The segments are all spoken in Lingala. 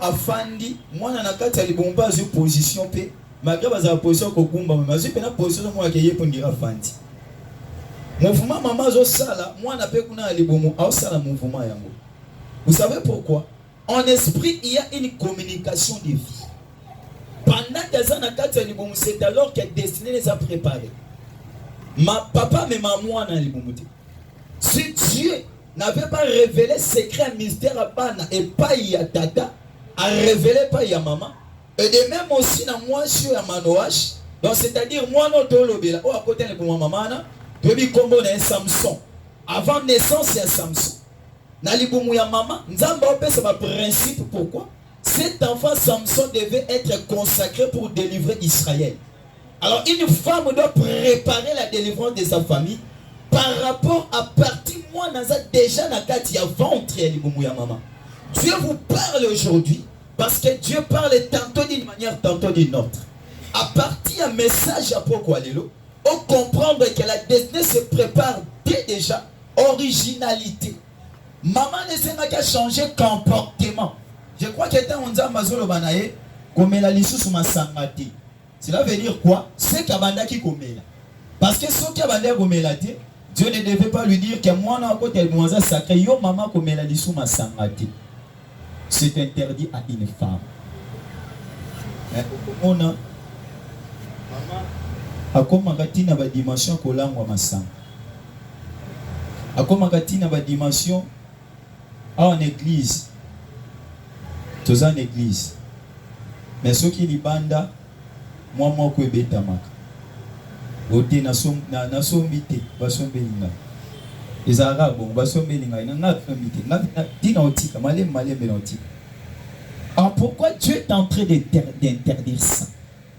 afandi mwana na kati ya libomba azwi position pe malgré baza position kokumba mais azwi pena position mwana ke yepo ndira afandi mouvement maman zo sala mwana pe kuna ya libomo au sala mouvement yango. Vous savez pourquoi? En esprit il y a une communication de vie. Pendant que ça na kati ya libomo c'est alors que destiné les a préparés. Ma papa mais maman na libomo. Si Dieu n'avait pas révélé secret mystère à Bana et pas ya tata a révélé pas ya maman et de même aussi na moi sur ya manoach donc c'est-à-dire moi non tolobela o à côté de maman na tobi kombo na Samson avant naissance ya Samson na libumu ya maman nzamba opesa ba principe. Pourquoi cet enfant Samson devait être consacré pour délivrer Israël. Alors une femme doit préparer la délivrance de sa famille par rapport à partir moi naza déjà na kati ya ventre ya libumu ya maman. Dieu vous parle aujourd'hui parce que Dieu parle tantôt d'une manière tantôt d'une autre. À partir d'un message à pourquoi lelo, on comprendre que la destinée se prépare dès déjà. Originalité. Maman ne s'est pas changer comportement. Je crois que quand on dit mazolo banaye comme la lisu sur ma sangati. Cela veut dire quoi? C'est kabanda qui komela. Parce que ce kabanda komela te, Dieu ne devait pas lui dire que moi na côté de moi sacré yo maman komela lisu ma sangati. C'est interdit à une femme. On a maman akomangati na ba dimension kolangwa masanga. Akomangati na ba dimension en église. Tous en église. Mais ceux qui libanda moi ko beta maka. Ote na sombite basombelinga. Les arabes basombelinga na sombite. Na dina otika malem otika. Alors pourquoi Dieu est en train d'interdire ça?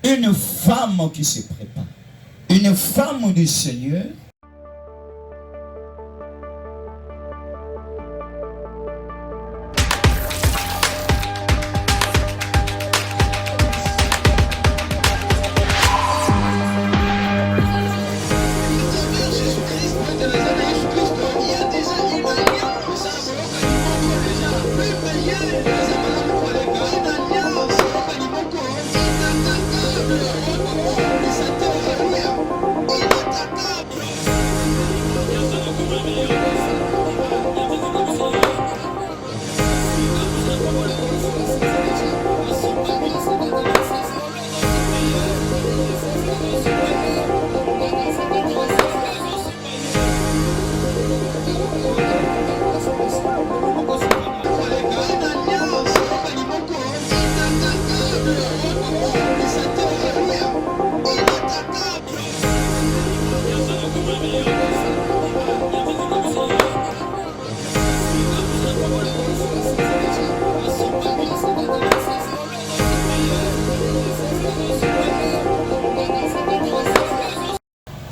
Une femme qui se prépare. Une femme du Seigneur.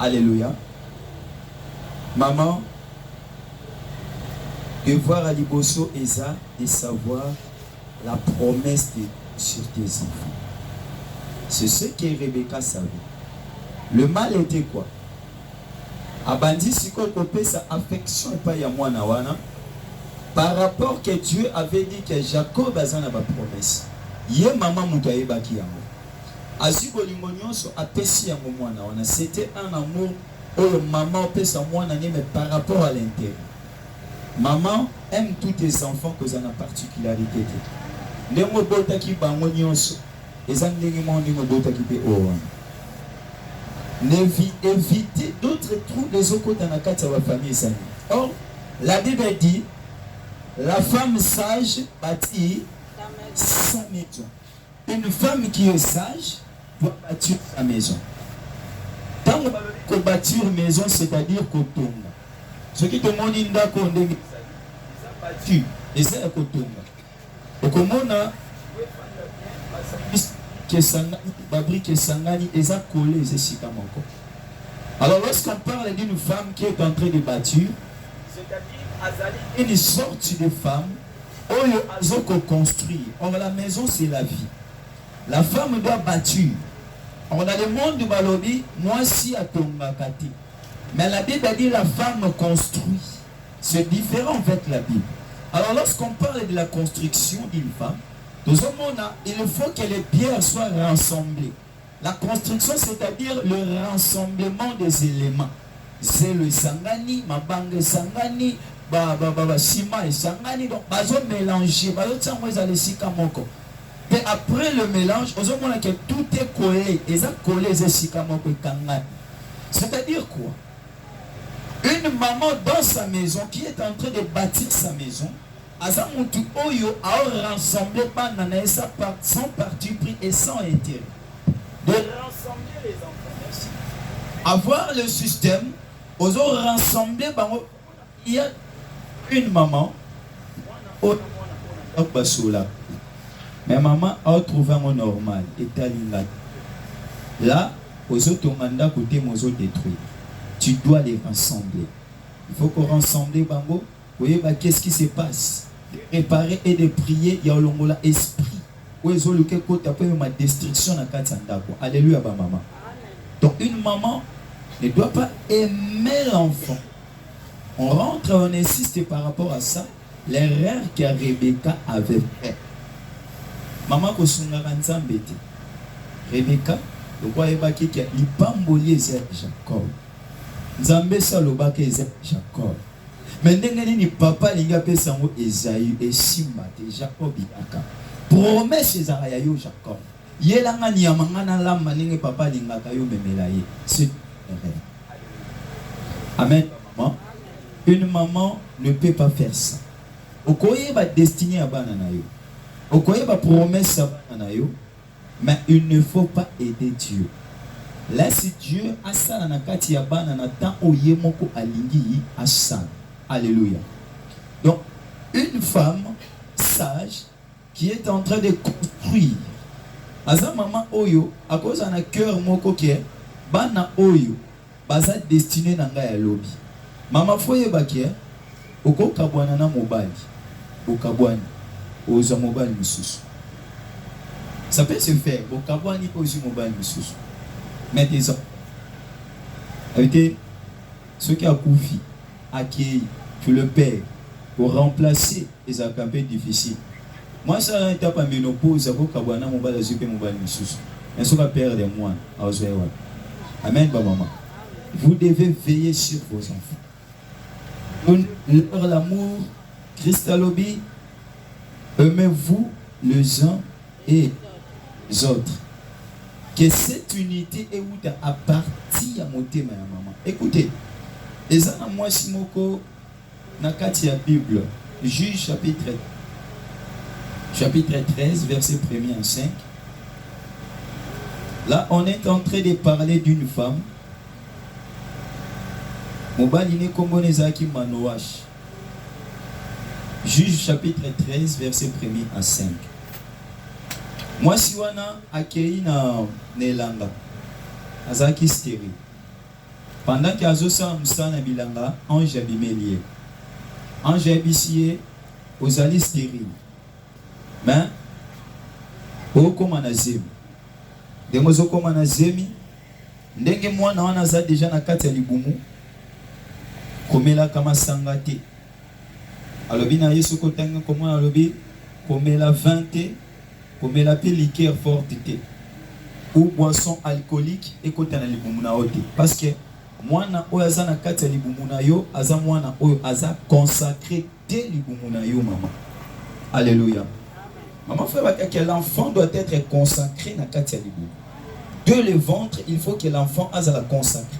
Alléluia. Maman, de voir à Liboso Eza et savoir la promesse sur tes enfants. C'est ce que Rebecca savait. Le mal était quoi? Abandi siko kopé sa affection pas ya mwana wana par rapport que Dieu avait dit que Jacob a na ba promesse. Ye maman mutaye baki yango. Aziko limonyoso apesi yango mwana wana. C'était un amour où maman pesa mwana mais par rapport à l'intérêt. Maman aime tous tes enfants que ça a particularité. Ndemo bota ki bango nyonso. Ezan ndenge mo ndemo bota ki pe o wana. Éviter d'autres trous des autres dans la carte de la famille. Or, la Bible dit, la femme sage bâtit sa maison. Une femme qui est sage doit bâtir sa maison. Quand on bâtir une maison, c'est-à-dire qu'on tombe. Ce qui te montre une date qu'on a bâti, et c'est qu'on tombe. Donc, on a que Sangani et ça collé c'est alors lorsqu'on parle d'une femme qui est en train de bâtir, c'est-à-dire une sorte de femme où construire. Or la maison c'est la vie. La femme doit bâtir. On a le monde de Balobi, moi si à Tombakati. Mais la Bible a dit la femme construit. C'est différent avec la Bible. Alors lorsqu'on parle de la construction d'une femme, Dans ce monde-là, il faut que les pierres soient rassemblées. La construction, c'est-à-dire le rassemblement des éléments. C'est le sangani, ma bangue sangani, sima et sangani. Donc, bazo mélanger, bazo tsamweza le sikamoko. Et après le mélange, on voit que tout est collé. Et ça collé, c'est sikamoko et kangani. C'est-à-dire quoi? Une maman dans sa maison qui est en train de bâtir sa maison, Asa mutu oyo a rassemblé banana sans parti pris et sans intérêt. De rassembler les enfants. Merci. Avoir le système, aux autres rassembler, il y a une maman. Mais maman a trouvé un normal. Là, aux autres mandats côté mozo détruire. Tu dois les rassembler. Il faut qu'on rassemble bango. Vous voyez, qu'est-ce qui se passe? De réparer et de prier, il y a l'esprit. Ma destruction. Alléluia, maman. Donc, une maman ne doit pas aimer l'enfant. On rentre, on insiste par rapport à ça. L'erreur que Rebecca avait fait. Maman, Rebecca, le roi Ebaki qui a ipamboli Jacob. Nzambe salobaka Jacob. Mais ni papa linga pesa ngo Esaü et Simba te Jacob aka. Promesse ezara yo Jacob. Yelanga ni yamanga na lamba linga papa linga ka yo memela ye. C'est Amen. Une maman ne peut pas faire ça. Okoye ba destiné à banana yo. Okoye ba promesse à banana yo. Mais il ne faut pas aider Dieu. Là, si Dieu a ça dans kati ya banana tant oye moko alingi a ça. Alléluia. Donc, une femme sage qui est en train de construire. Aza maman oyo, à cause d'un cœur moko qui est, bana oyo, baza destiné nanga ya lobby. Maman foye bakie, oko kabwana na mobali, okabwani, oza mobali mususu. Ça peut se faire, okabwani oza mobali mususu. Mais des hommes, avec ceux qui ont koufi, accueilli, tu le payes pour remplacer les accampés difficiles. Moi, ça a été pas ménopause, à Kabwana, mon bal, je peux mon bal, mais ce qu'on perd de moi, à Ozoewa. Amen, maman. Vous devez veiller sur vos enfants. Leur l'amour, Christ a lobby, aimez-vous les uns et les autres. Que cette unité est où à partir à monter ma maman. Écoutez, les ans à moi, Simoko, Nakati la Bible, Juge chapitre 13, verset 1er à 5. Là, on est en train de parler d'une femme. Mobaline Kombonezaki Manoash. Juge chapitre 13, verset 1er à 5. Moi, si on a accueilli na Nelanga, Azaki stérile. Pendant qu'il y a un bilanga, ange abimelier. Ange abissier, aux alliés stériles. Mais, au komanazemi. Demozo komanazemi, ndenge mwana wana za déjà na kati ya libumu, komela kama sangate. Alobi na yesu kotanga komona alobi, komela 20. Comme elle appelle liqueur forte ou boisson alcoolique et côté na libumuna ote parce que mwana oyo aza na kati ya libumuna yo aza mwana oyo aza consacré te libumuna yo maman. Alléluia. Maman frère que l'enfant doit être consacré na kati ya libumuna. De le ventre, il faut que l'enfant ait la consacré.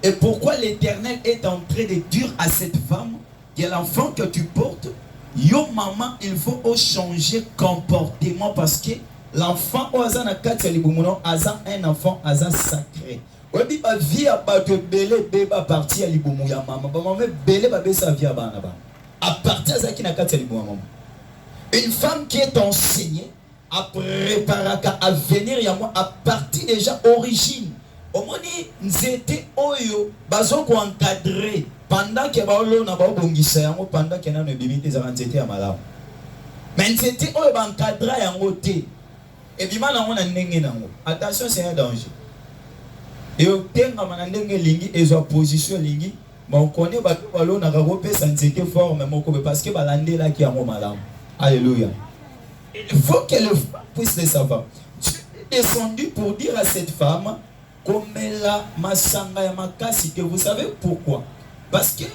Et pourquoi l'Éternel est en train de dire à cette femme que l'enfant que tu portes, yo maman, il faut changer comportement parce que l'enfant oza na kati ya libumuno aza un enfant aza sacré. Obi ba vie a ba to belé beba parti ya libumu ya maman. Ba maman belé ba besa vie bana ba. À partir za ki na kati ya libumu maman. Une femme qui est enseignée à préparer à venir ya moi à partir déjà origine. Omoni nzete oyo bazo ko encadrer pendant que baolo na ba bongisa yango pendant que na no bimite za nzete ya malamu. Mais nzete oyo ba encadrer yango te. Et bima na ngona ndenge nango. Attention, c'est un danger. Et otenga mana ndenge lingi ezo position lingi, ba on connaît ba baolo na ko pesa nzete fort mais moko parce que ba landela ki yango malamu. Alléluia. Il faut que le femme puisse le savoir. Dieu est descendu pour dire à cette femme, comme la masanga ya makasi, que vous savez pourquoi? Parce que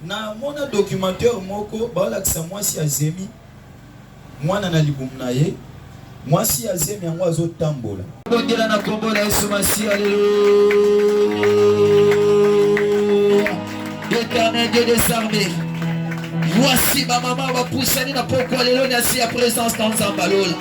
na mon documentaire moko bala que moi si azemi moi na libumu na ye moi si azemi yango azotambola bondela na kombo na Yesu Masiya. Alléluia. Éternel Dieu des armées, voici ma maman va pousser na poko lelo na si à présence dans Zambalola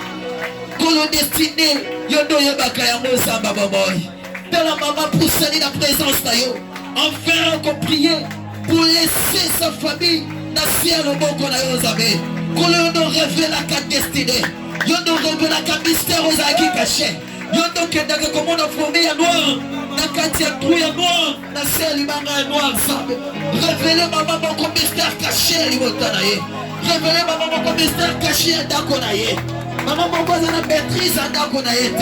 kolo destiné yondo yebaka yango samba boboy dans la maman pousser na présence na yo enfin on prier pour laisser sa famille na ciel au bon qu'on a eu aux amis. Qu'on leur révèle la carte destinée. Yon nous révèle la carte mystère aux acquis cachés. Yon nous que dans comment on a formé à noir. Dans carte ya trou ya noir. Dans ciel imanga noir ensemble. Révélez ma maman comme mystère caché l'imotanaye. Révélez ma maman comme mystère caché à Dakonaye. Maman mon voisin a maîtrise à Dakonaye.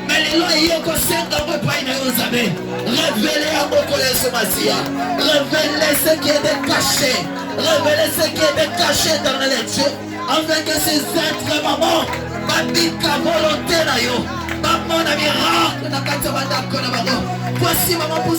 Mais les lois y ont concert dans le pays aux amis. Révélez à mon collègue ce Masiya. Révélez ce qui est caché. Révélez ce qui est caché dans les dieux. Afin que ces êtres, maman, ma volonté, maman, na miracle, na kata. Voici maman pour